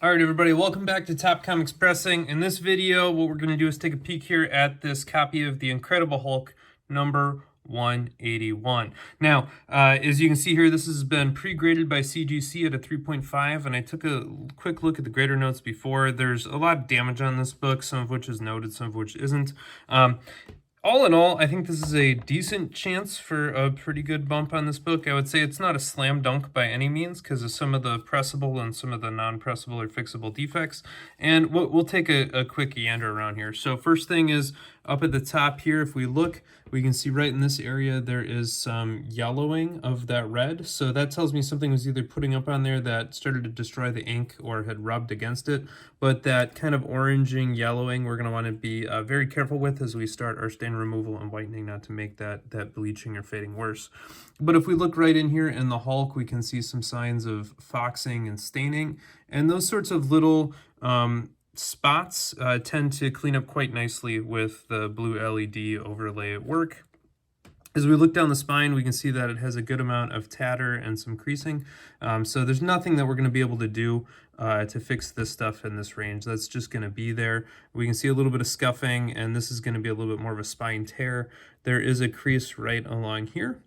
Alright everybody, welcome back to Top Comics Pressing. In this video, what we're going to do is take a peek here at this copy of The Incredible Hulk number 181. Now, as you can see here, this has been pre-graded by CGC at a 3.5, and I took a quick look at the grader notes before. There's a lot of damage on this book, some of which is noted, some of which isn't. All in all, I think this is a decent chance for a pretty good bump on this book. I would say it's not a slam dunk by any means because of some of the pressable and some of the non-pressable or fixable defects. And we'll take a quick yander around here. So first thing is up at the top here, if we look, we can see right in this area there is some yellowing of that red. So that tells me something was either putting up on there that started to destroy the ink or had rubbed against it. But that kind of oranging yellowing we're going to want to be very careful with as we start our stain removal and whitening, not to make that bleaching or fading worse. But if we look right in here in the Hulk, we can see some signs of foxing and staining, and those sorts of little spots tend to clean up quite nicely with the blue LED overlay at work. As we look down the spine, we can see that it has a good amount of tatter and some creasing. So there's nothing that we're going to be able to do to fix this stuff in this range. That's just going to be there. We can see a little bit of scuffing, and this is going to be a little bit more of a spine tear. There is a crease right along here.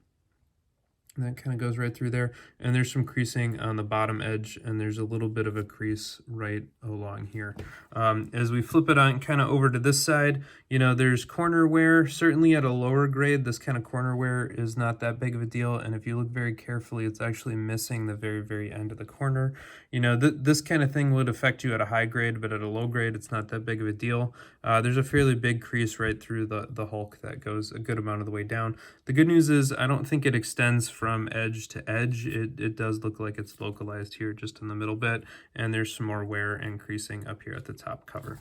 And that kind of goes right through there, and there's some creasing on the bottom edge, and there's a little bit of a crease right along here. As we flip it on kind of over to this side, you know, there's corner wear. Certainly at a lower grade, this kind of corner wear is not that big of a deal, and if you look very carefully, it's actually missing the very end of the corner. You know, this kind of thing would affect you at a high grade, but at a low grade, it's not that big of a deal. There's a fairly big crease right through the Hulk that goes a good amount of the way down. The good news is I don't think it extends from edge to edge. It does look like it's localized here just in the middle bit, and there's some more wear and creasing up here at the top cover.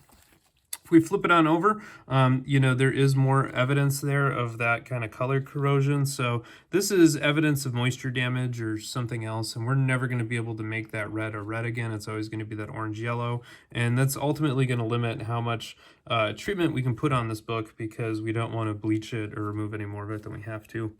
If we flip it on over, you know, there is more evidence there of that kind of color corrosion. So this is evidence of moisture damage or something else, and we're never going to be able to make that red a red again. It's always going to be that orange-yellow, and that's ultimately going to limit how much treatment we can put on this book because we don't want to bleach it or remove any more of it than we have to.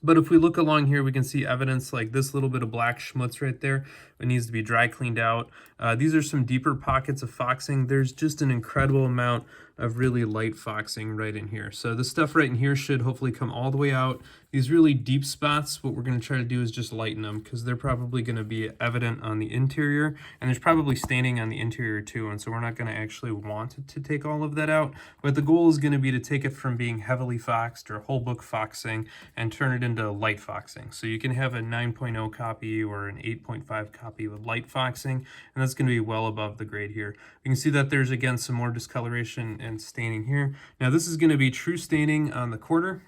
But if we look along here, we can see evidence like this little bit of black schmutz right there. It needs to be dry cleaned out. These are some deeper pockets of foxing. There's just an incredible amount of really light foxing right in here. So the stuff right in here should hopefully come all the way out. These really deep spots, what we're going to try to do is just lighten them because they're probably going to be evident on the interior, and there's probably staining on the interior too, and so we're not going to actually want to take all of that out. But the goal is going to be to take it from being heavily foxed or whole book foxing and turn it into light foxing. So you can have a 9.0 copy or an 8.5 copy with light foxing, and that's going to be well above the grade here. You can see that there's again some more discoloration and staining here. Now this is going to be true staining on the corner,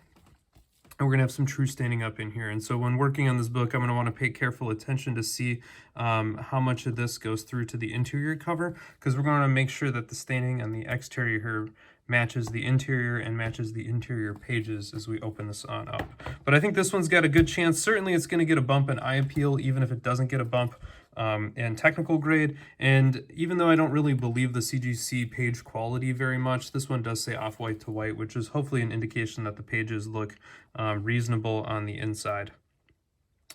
and we're going to have some true staining up in here. And so when working on this book, I'm going to want to pay careful attention to see how much of this goes through to the interior cover, because we're going to make sure that the staining on the exterior here matches the interior and matches the interior pages as we open this on up. But I think this one's got a good chance. Certainly it's going to get a bump in eye appeal, even if it doesn't get a bump and technical grade. And even though I don't really believe the CGC page quality very much, this one does say off-white to white, which is hopefully an indication that the pages look reasonable on the inside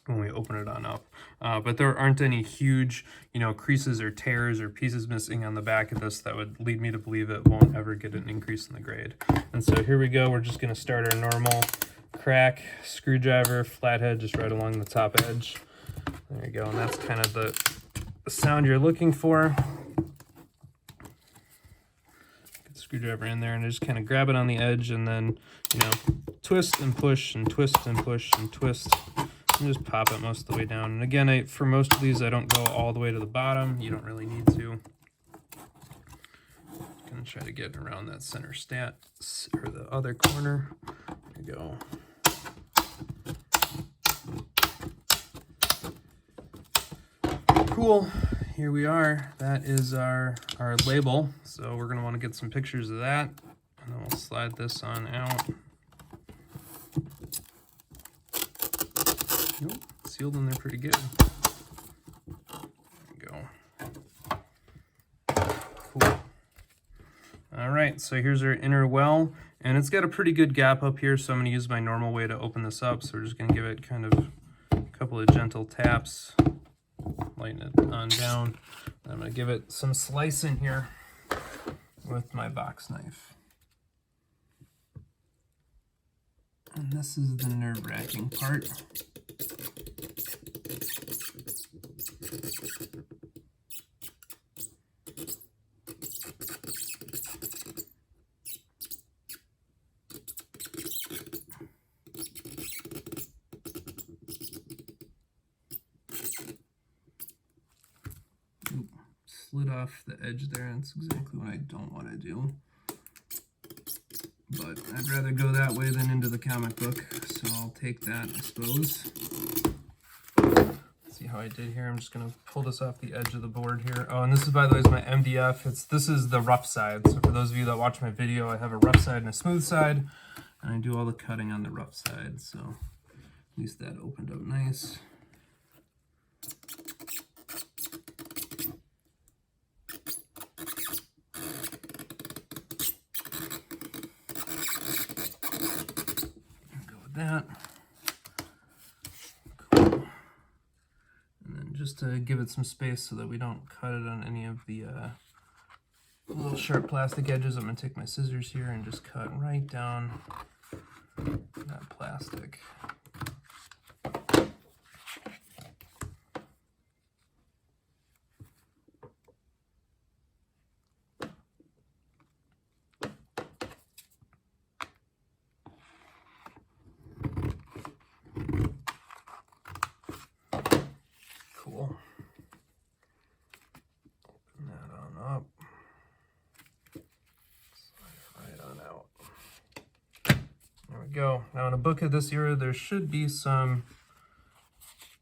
when we open it on up. But there aren't any huge, you know, creases or tears or pieces missing on the back of this that would lead me to believe it won't ever get an increase in the grade. And so here we go. We're just going to start our normal crack screwdriver flathead just right along the top edge. There you go, and that's kind of the sound you're looking for. Get the screwdriver in there and just kind of grab it on the edge and then, you know, twist and push and twist and push and twist and just pop it most of the way down. And again, for most of these, I don't go all the way to the bottom. You don't really need to. Gonna try to get around that center stat or the other corner. There you go. Cool, here we are. That is our label. So we're gonna want to get some pictures of that, and then we'll slide this on out. Nope, sealed in there pretty good. There we go. Cool. All right, so here's our inner well, and it's got a pretty good gap up here, so I'm gonna use my normal way to open this up. So we're just gonna give it kind of a couple of gentle taps. Lighten it on down. I'm going to give it some slicing here with my box knife. And this is the nerve-wracking part. Slid off the edge there. That's exactly what I don't want to do. But I'd rather go that way than into the comic book, so I'll take that, I suppose. Let's see how I did here. I'm just going to pull this off the edge of the board here. Oh, and this is, by the way, is my MDF. This is the rough side. So for those of you that watch my video, I have a rough side and a smooth side, and I do all the cutting on the rough side. So at least that opened up nice. That. Cool. And then just to give it some space so that we don't cut it on any of the little sharp plastic edges, I'm going to take my scissors here and just cut right down that plastic. Cool. Open that on up. Slide it right on out. There we go. Now in a book of this era, there should be some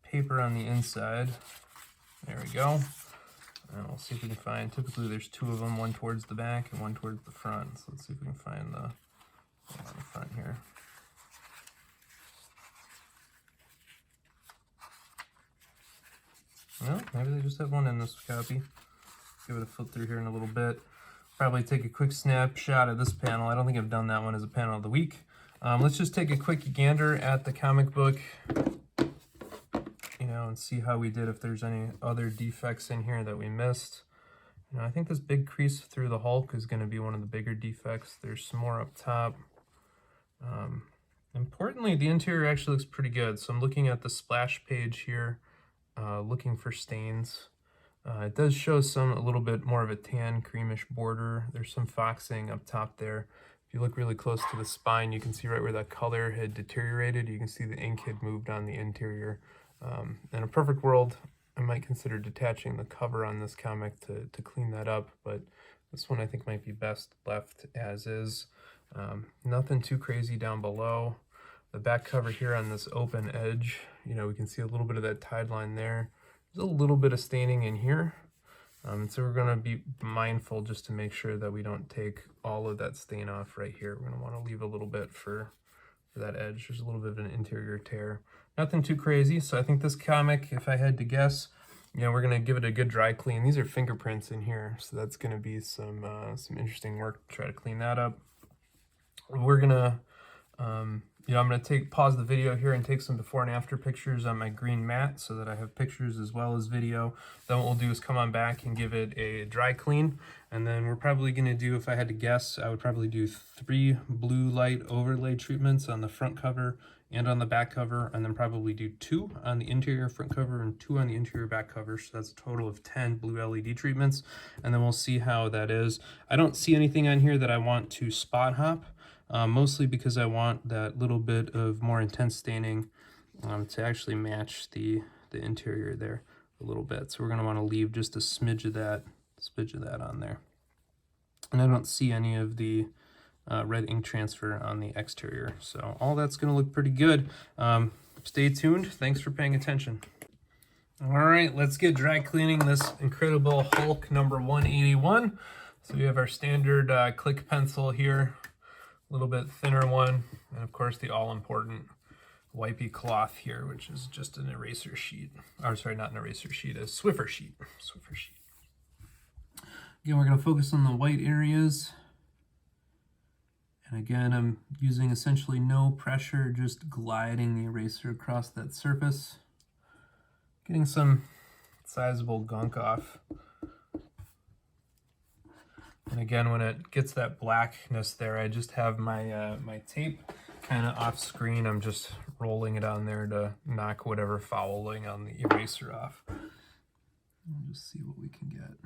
paper on the inside. There we go. And we'll see if we can find, typically there's two of them, one towards the back and one towards the front. So let's see if we can find the one on the front here. Well, maybe they just have one in this copy. Give it a flip through here in a little bit. Probably take a quick snapshot of this panel. I don't think I've done that one as a panel of the week. Let's just take a quick gander at the comic book, you know, and see how we did, if there's any other defects in here that we missed. You know, I think this big crease through the Hulk is going to be one of the bigger defects. There's some more up top. Importantly, the interior actually looks pretty good. So I'm looking at the splash page here. Looking for stains. It does show a little bit more of a tan creamish border. There's some foxing up top there. If you look really close to the spine, you can see right where that color had deteriorated. You can see the ink had moved on the interior. In a perfect world, I might consider detaching the cover on this comic to clean that up, but this one I think might be best left as is. Nothing too crazy down below. The back cover here on this open edge, you know, we can see a little bit of that tide line there. There's a little bit of staining in here. So we're going to be mindful just to make sure that we don't take all of that stain off right here. We're going to want to leave a little bit for that edge. There's a little bit of an interior tear. Nothing too crazy. So I think this comic, if I had to guess, you know, we're going to give it a good dry clean. These are fingerprints in here, so that's going to be some interesting work to try to clean that up. We're going to... you know, I'm going to pause the video here and take some before and after pictures on my green mat so that I have pictures as well as video. Then what we'll do is come on back and give it a dry clean. And then we're probably going to do, if I had to guess, I would probably do 3 blue light overlay treatments on the front cover and on the back cover, and then probably do 2 on the interior front cover and 2 on the interior back cover. So that's a total of 10 blue LED treatments. And then we'll see how that is. I don't see anything on here that I want to spot hop. Mostly because I want that little bit of more intense staining to actually match the interior there a little bit. So we're going to want to leave just a smidge of that on there. And I don't see any of the red ink transfer on the exterior. So all that's going to look pretty good. Stay tuned. Thanks for paying attention. All right, let's get dry cleaning this Incredible Hulk number 181. So we have our standard click pencil here. A little bit thinner one, and of course the all-important wipey cloth here, which is just an eraser sheet. Or sorry, not an eraser sheet, a Swiffer sheet. Again, we're going to focus on the white areas. And again, I'm using essentially no pressure, just gliding the eraser across that surface. Getting some sizable gunk off And again, when it gets that blackness there, I just have my my tape kind of off screen. I'm just rolling it on there to knock whatever fouling on the eraser off. We'll just see what we can get.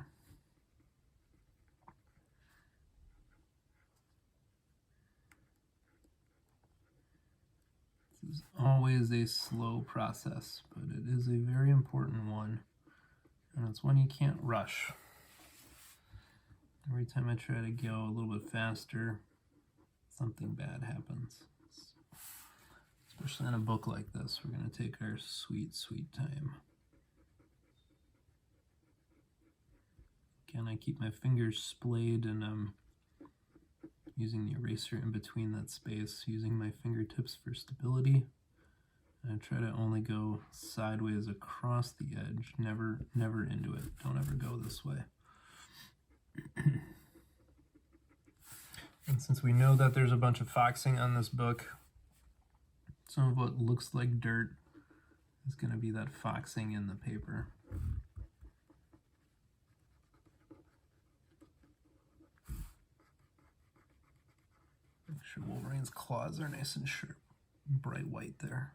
This is always a slow process, but it is a very important one, and it's one you can't rush. Every time I try to go a little bit faster, something bad happens. Especially on a book like this, we're going to take our sweet, sweet time. Again, I keep my fingers splayed, and I'm using the eraser in between that space, using my fingertips for stability. And I try to only go sideways across the edge, never into it. Don't ever go this way. And since we know that there's a bunch of foxing on this book, some of what looks like dirt is going to be that foxing in the paper. Make sure Wolverine's claws are nice and sharp, bright white there.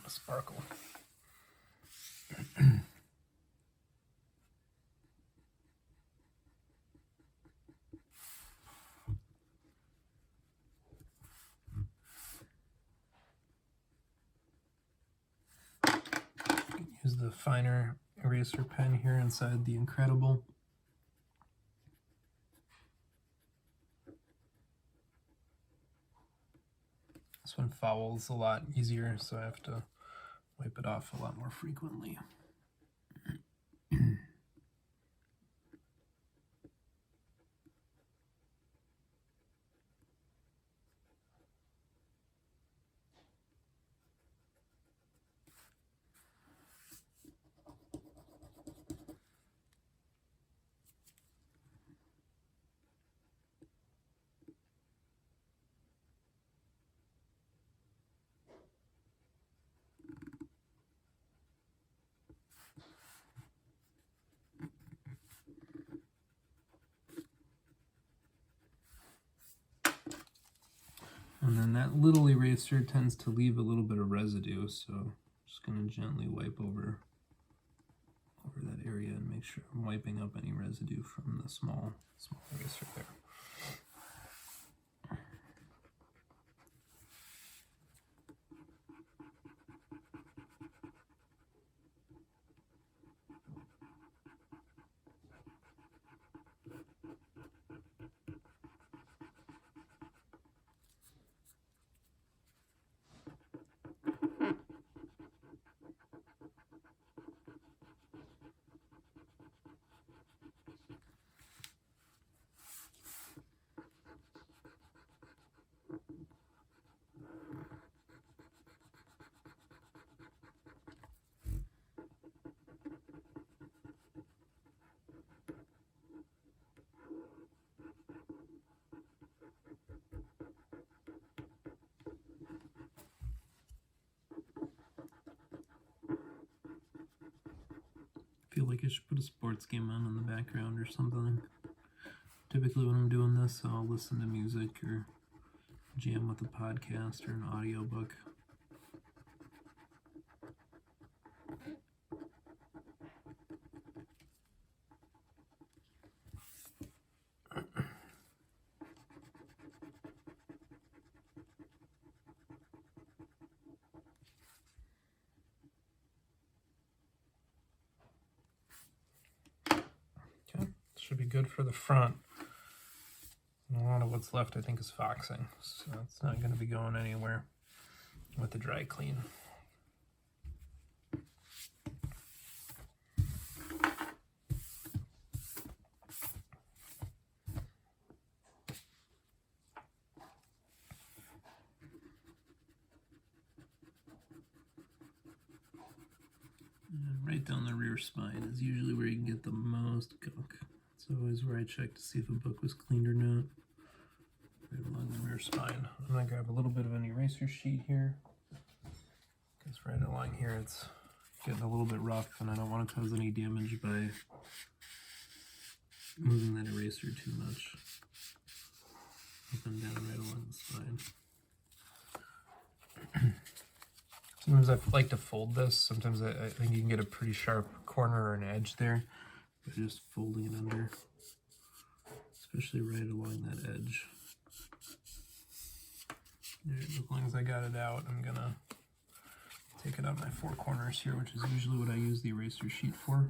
A sparkle. Use the finer eraser pen here inside the Incredible. This one fouls a lot easier, so I have to wipe it off a lot more frequently. And then that little eraser tends to leave a little bit of residue, so I'm just going to gently wipe over that area and make sure I'm wiping up any residue from the small eraser there. I feel like I should put a sports game on in the background or something. Typically when I'm doing this, I'll listen to music or jam with a podcast or an audiobook. Should be good for the front. And a lot of what's left I think is foxing, so it's not going to be going anywhere with the dry clean. And right down the rear spine is usually where you can get the most gunk. It's always where I check to see if a book was cleaned or not. Right along the rear spine. I'm going to grab a little bit of an eraser sheet here, because right along here it's getting a little bit rough and I don't want to cause any damage by moving that eraser too much up and down right along the spine. Sometimes I like to fold this. Sometimes I think you can get a pretty sharp corner or an edge there by just folding it under, especially right along that edge. There, as long as I got it out, I'm gonna take it out my four corners here, which is usually what I use the eraser sheet for.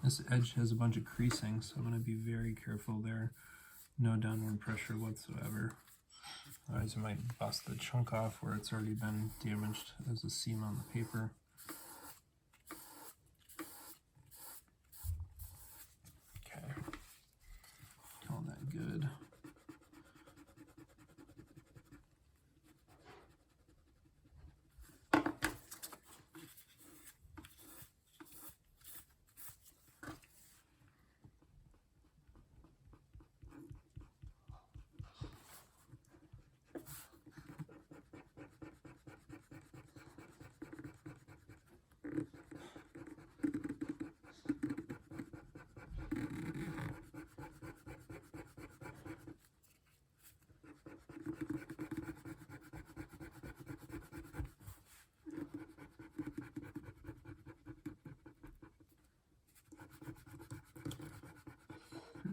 This edge has a bunch of creasing, so I'm going to be very careful there. No downward pressure whatsoever. Otherwise you might bust the chunk off where it's already been damaged as a seam on the paper. Okay. Call that good.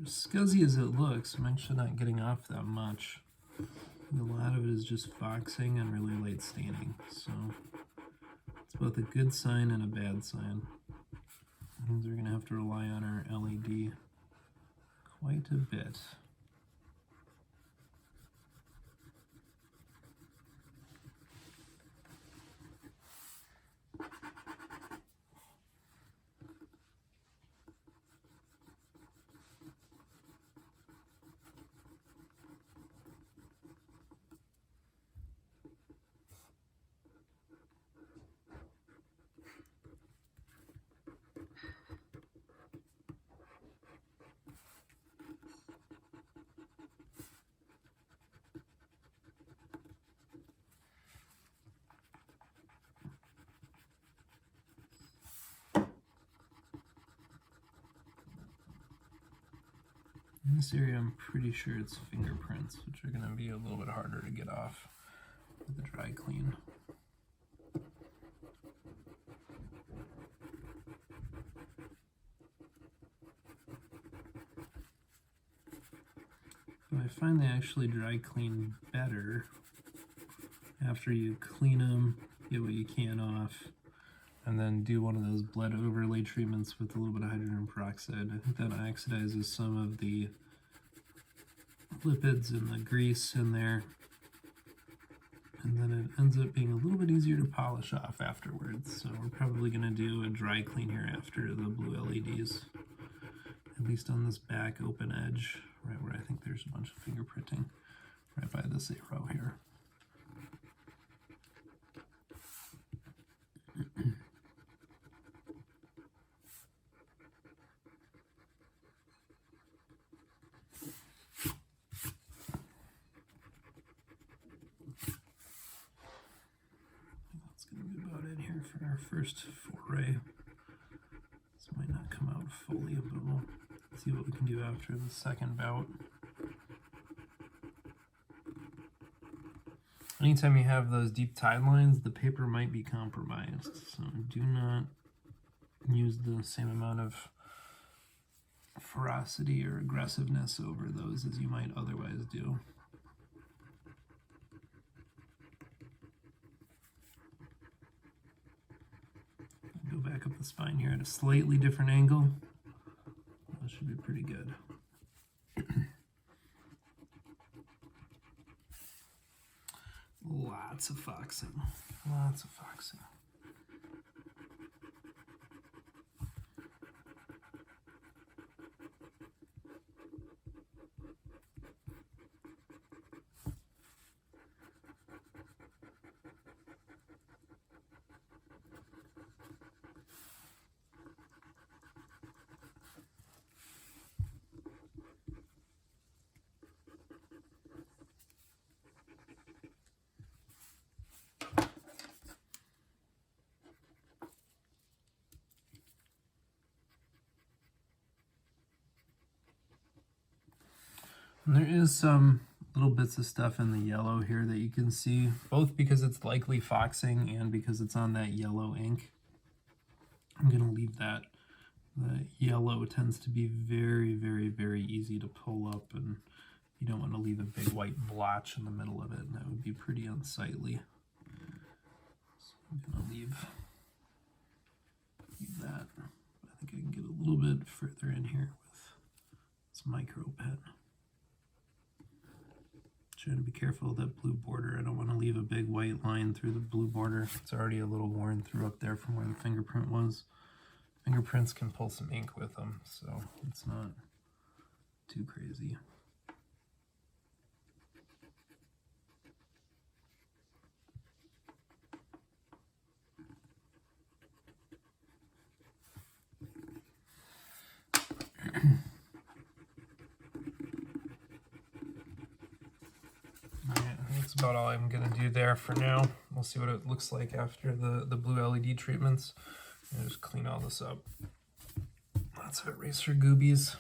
As scuzzy as it looks, I'm actually not getting off that much. A lot of it is just foxing and really light staining, so it's both a good sign and a bad sign. That means we're going to have to rely on our LED quite a bit. In this area, I'm pretty sure it's fingerprints, which are going to be a little bit harder to get off with the dry clean. But I find they actually dry clean better after you clean them, get what you can off, and then do one of those BLED overlay treatments with a little bit of hydrogen peroxide. I think that oxidizes some of the lipids and the grease in there, and then it ends up being a little bit easier to polish off afterwards. So we're probably going to do a dry clean here after the blue LEDs, at least on this back open edge, right where I think there's a bunch of fingerprinting, right by this arrow here. For our first foray. This might not come out fully, but we'll see what we can do after the second bout. Anytime you have those deep tide lines, the paper might be compromised, so do not use the same amount of ferocity or aggressiveness over those as you might otherwise do. Go back up the spine here at a slightly different angle. That should be pretty good. Lots of foxing. Lots of foxing. And there is some little bits of stuff in the yellow here that you can see, both because it's likely foxing and because it's on that yellow ink. I'm going to leave that. The yellow tends to be very, very, very easy to pull up, and you don't want to leave a big white blotch in the middle of it, and that would be pretty unsightly. So I'm going to leave that. I think I can get a little bit further in here with this micro pen. Trying to be careful of that blue border. I don't want to leave a big white line through the blue border. It's already a little worn through up there from where the fingerprint was. Fingerprints can pull some ink with them, so it's not too crazy. That's about all I'm going to do there for now. We'll see what it looks like after the blue LED treatments. And just clean all this up. Lots of eraser goobies.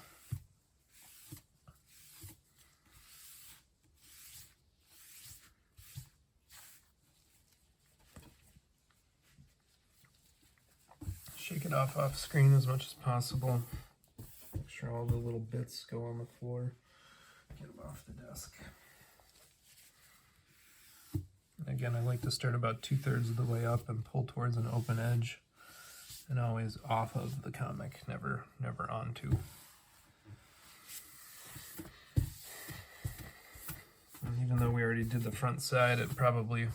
Shake it off screen as much as possible. Make sure all the little bits go on the floor. Get them off the desk. Again, I like to start about 2/3 of the way up and pull towards an open edge, and always off of the comic, never onto. And even though we already did the front side, it probably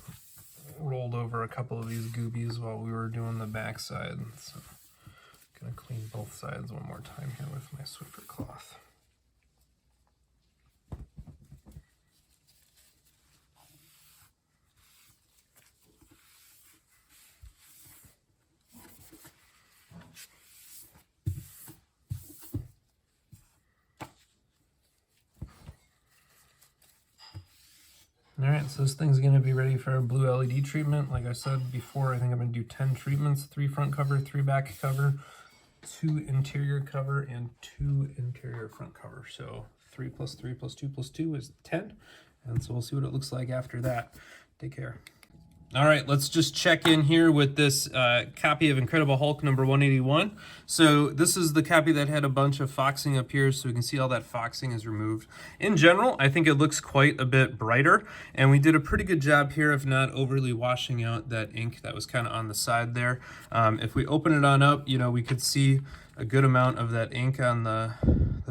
rolled over a couple of these goobies while we were doing the back side. So I'm gonna clean both sides one more time here with my Swiffer cloth. Alright, so this thing's going to be ready for a blue LED treatment. Like I said before, I think I'm going to do 10 treatments, 3 front cover, 3 back cover, 2 interior cover, and 2 interior front cover. So 3 plus 3 plus 2 plus 2 is 10. And so we'll see what it looks like after that. Take care. All right, let's just check in here with this copy of Incredible Hulk number 181. So this is the copy that had a bunch of foxing up here, so we can see all that foxing is removed. In general, I think it looks quite a bit brighter, and we did a pretty good job here of not overly washing out that ink that was kind of on the side there. If we open it on up, you know, we could see a good amount of that ink on the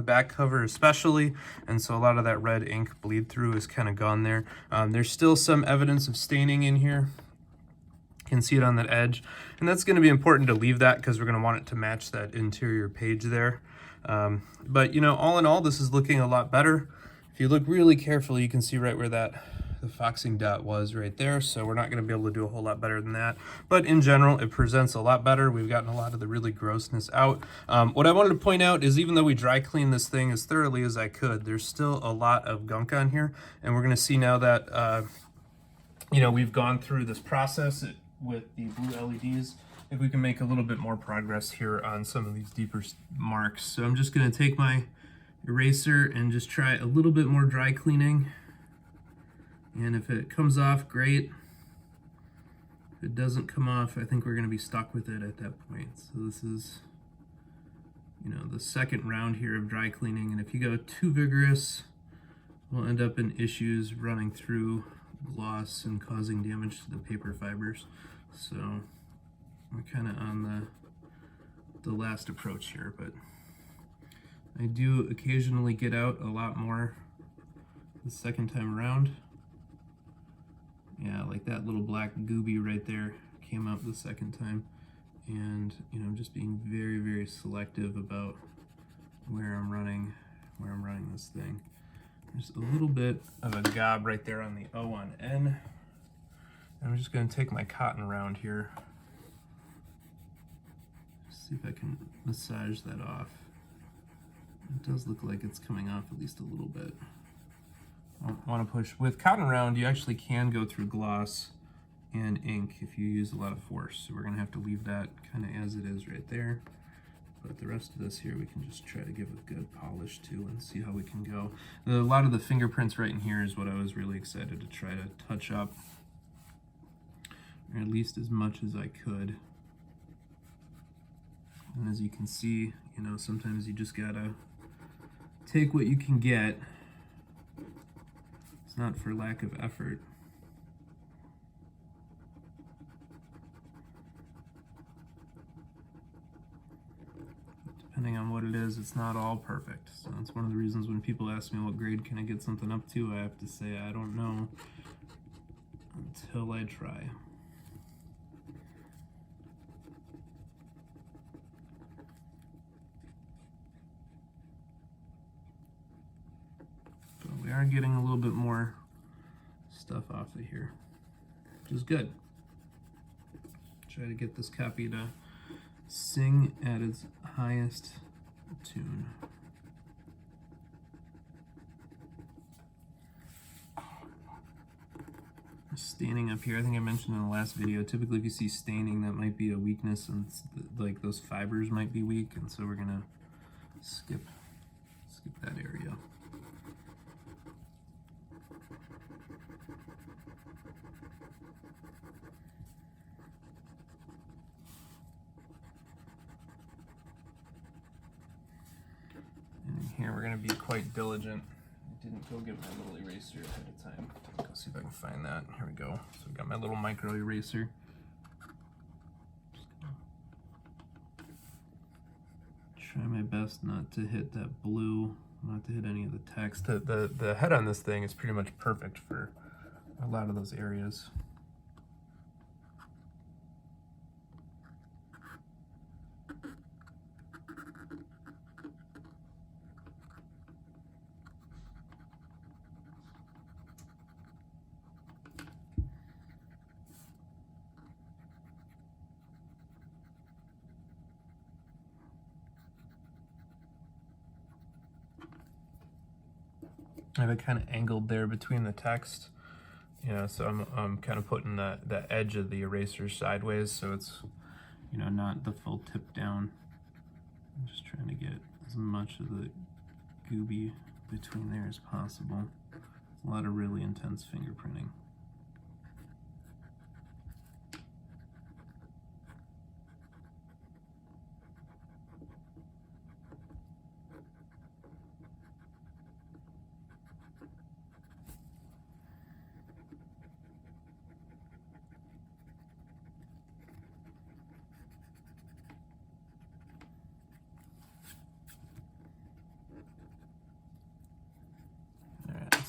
back cover especially, and so a lot of that red ink bleed through is kind of gone there. There's still some evidence of staining in here. You can see it on that edge, and that's going to be important to leave that because we're going to want it to match that interior page there. But you know, all in all, this is looking a lot better. If you look really carefully, you can see right where the foxing dot was right there, so we're not going to be able to do a whole lot better than that. But in general, it presents a lot better. We've gotten a lot of the really grossness out. What I wanted to point out is even though we dry cleaned this thing as thoroughly as I could, there's still a lot of gunk on here, and we're going to see now that you know, we've gone through this process with the blue LEDs. If we can make a little bit more progress here on some of these deeper marks. So I'm just going to take my eraser and just try a little bit more dry cleaning. And if it comes off, great. If it doesn't come off, I think we're going to be stuck with it at that point. So this is, you know, the second round here of dry cleaning. And if you go too vigorous, we'll end up in issues running through gloss and causing damage to the paper fibers. So we're kind of on the last approach here, but I do occasionally get out a lot more the second time around. Yeah, like that little black gooby right there came out the second time. And you know, I'm just being very, very selective about where I'm running this thing. There's a little bit of a gob right there on the O on N. And I'm just going to take my cotton round here. See if I can massage that off. It does look like it's coming off at least a little bit. I want to push. With cotton round, you actually can go through gloss and ink if you use a lot of force. So we're going to have to leave that kind of as it is right there. But the rest of this here, we can just try to give a good polish to and see how we can go. A lot of the fingerprints right in here is what I was really excited to try to touch up, or at least as much as I could. And as you can see, you know, sometimes you just gotta take what you can get. It's not for lack of effort. Depending on what it is, it's not all perfect. So that's one of the reasons when people ask me what grade can I get something up to, I have to say I don't know until I try. But we are getting a little bit more stuff off of here, which is good. Try to get this copy to sing at its highest tune. Staining up here, I think I mentioned in the last video, typically if you see staining, that might be a weakness, and like those fibers might be weak, and so we're gonna skip that area. Here we're going to be quite diligent. I didn't go get my little eraser ahead of time. Go see if I can find that. Here we go. So I got my little micro eraser. Try my best not to hit that blue, not to hit any of the text. The head on this thing is pretty much perfect for a lot of those areas. I have it kind of angled there between the text, you know, so I'm kind of putting the edge of the eraser sideways, so it's, you know, not the full tip down. I'm just trying to get as much of the gooby between there as possible. A lot of really intense fingerprinting.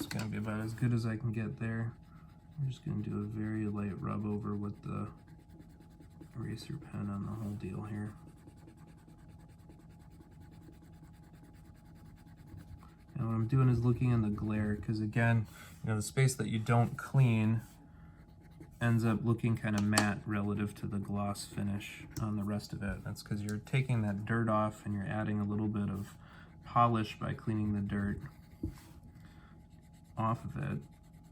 Gonna be about as good as I can get there. I'm just gonna do a very light rub over with the eraser pen on the whole deal here. And what I'm doing is looking in the glare, because again, you know, the space that you don't clean ends up looking kind of matte relative to the gloss finish on the rest of it. That's because you're taking that dirt off and you're adding a little bit of polish by cleaning the dirt off of it,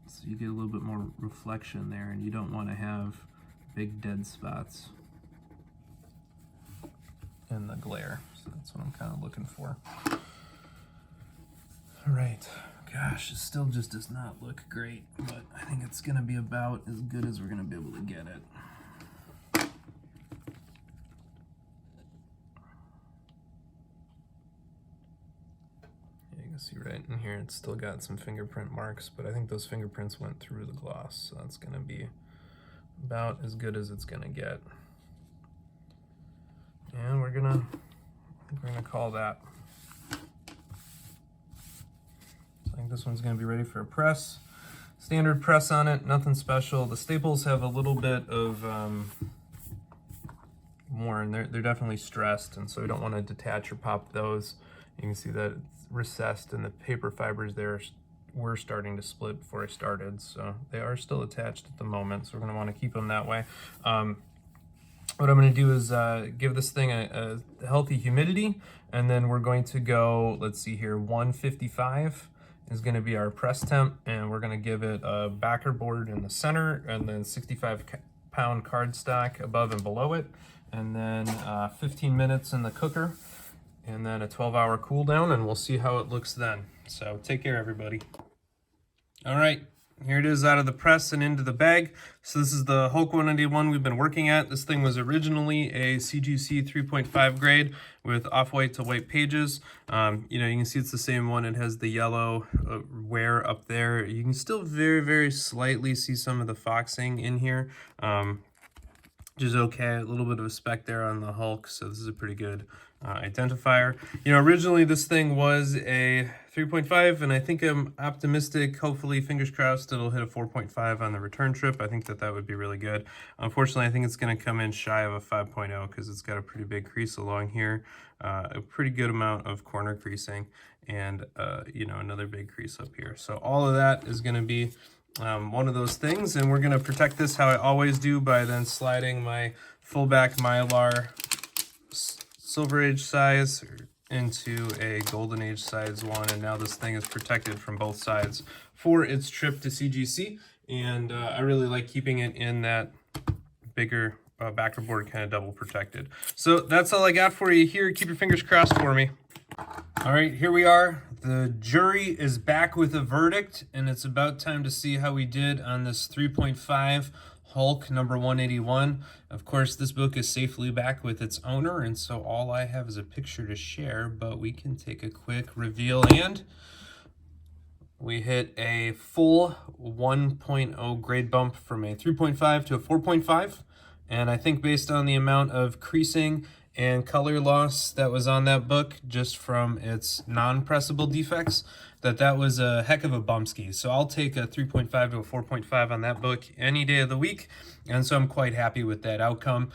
so you get a little bit more reflection there, and you don't want to have big dead spots in the glare. So that's what I'm kind of looking for. All right, gosh, it still just does not look great, but I think it's gonna be about as good as we're gonna be able to get it. See right in here, it's still got some fingerprint marks, but I think those fingerprints went through the gloss, so that's going to be about as good as it's going to get. And we're gonna call that. So I think this one's going to be ready for a press. Standard press on it, nothing special. The staples have a little bit of worn. They're definitely stressed, and so we don't want to detach or pop those. You can see that it's recessed, and the paper fibers there were starting to split before I started, so they are still attached at the moment, so we're going to want to keep them that way. What I'm going to do is give this thing a healthy humidity, and then we're going to go, let's see here, 155 is going to be our press temp, and we're going to give it a backer board in the center, and then 65 pound cardstock above and below it, and then 15 minutes in the cooker, and then a 12-hour cool down, and we'll see how it looks then. So take care, everybody. All right, here it is out of the press and into the bag. So this is the Hulk 191 we've been working at. This thing was originally a CGC 3.5 grade with off-white to white pages. You know, you can see it's the same one. It has the yellow wear up there. You can still very, very slightly see some of the foxing in here, which is okay. A little bit of a speck there on the Hulk, so this is a pretty good identifier. You know, originally this thing was a 3.5, and I think I'm optimistic, hopefully, fingers crossed, it'll hit a 4.5 on the return trip. I think that that would be really good. Unfortunately, I think it's going to come in shy of a 5.0 because it's got a pretty big crease along here, a pretty good amount of corner creasing, and, you know, another big crease up here. So all of that is going to be one of those things, and we're going to protect this how I always do by then sliding my fullback Mylar Silver Age size into a Golden Age size one, and now this thing is protected from both sides for its trip to CGC, and I really like keeping it in that bigger backer board, kind of double protected. So that's all I got for you here. Keep your fingers crossed for me. All right, here we are. The jury is back with a verdict, and it's about time to see how we did on this 3.5 Hulk number 181. Of course, this book is safely back with its owner, and so all I have is a picture to share, but we can take a quick reveal, and we hit a full 1.0 grade bump from a 3.5 to a 4.5, and I think based on the amount of creasing and color loss that was on that book just from its non-pressable defects, that was a heck of a Bumpski. So I'll take a 3.5 to a 4.5 on that book any day of the week, and so I'm quite happy with that outcome.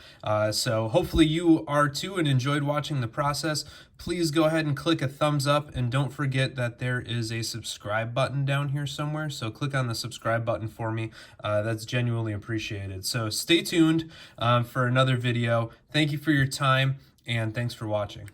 So hopefully you are too and enjoyed watching the process. Please go ahead and click a thumbs up, and don't forget that there is a subscribe button down here somewhere, so click on the subscribe button for me. That's genuinely appreciated. So stay tuned for another video. Thank you for your time, and thanks for watching.